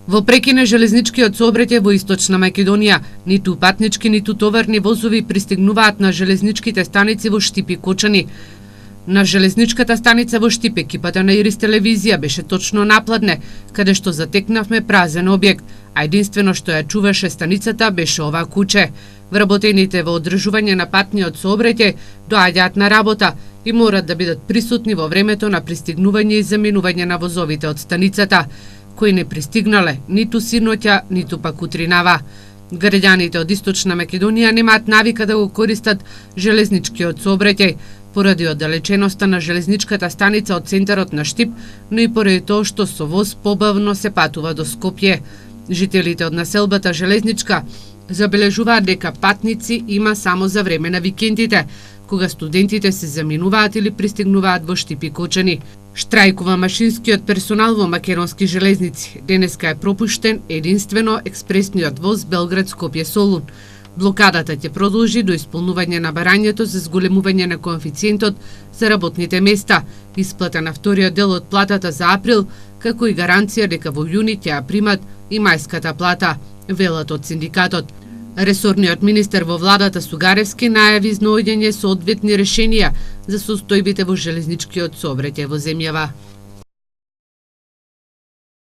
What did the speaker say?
Во прекине железничкиот сообраќај во Источна Македонија, ниту патнички, ниту товарни возови пристигнуваат на железничките станици во Штип и Кочани. На железничката станица во Штип екипата на Ирис телевизија беше точно напладне, каде што затекнавме празен објект, а единствено што ја чуваше станицата беше ова куче. Вработените во одржување на патниот сообраќај доаѓаат на работа и морат да бидат присутни во времето на пристигнување и заминување на возовите од станицата, кои не пристигнале ниту синоќа, ниту пак утринава. Граѓаните од Источна Македонија немаат навика да го користат железничкиот сообраќај, поради оддалеченоста на железничката станица од центарот на Штип, но и поради тоа што со воз побавно се патува до Скопје. Жителите од населбата Железничка забележуваат дека патници има само за време на викендите, кога студентите се заминуваат или пристигнуваат во Штип и Кочани. Штрајкува машинскиот персонал во македонски железници. Денеска е пропуштен единствено експресниот воз Белград-Скопје-Солун. Блокадата ќе продолжи до исполнување на барањето за зголемување на коефициентот за работните места, исплата на вториот дел од платата за април, како и гаранција дека во јуни ќе ја примат и мајската плата, велат од синдикатот. Ресорниот министер во владата Сугаревски најави изнаоѓање соодветни решенија за состојбите во железничкиот сообраќај во земјава.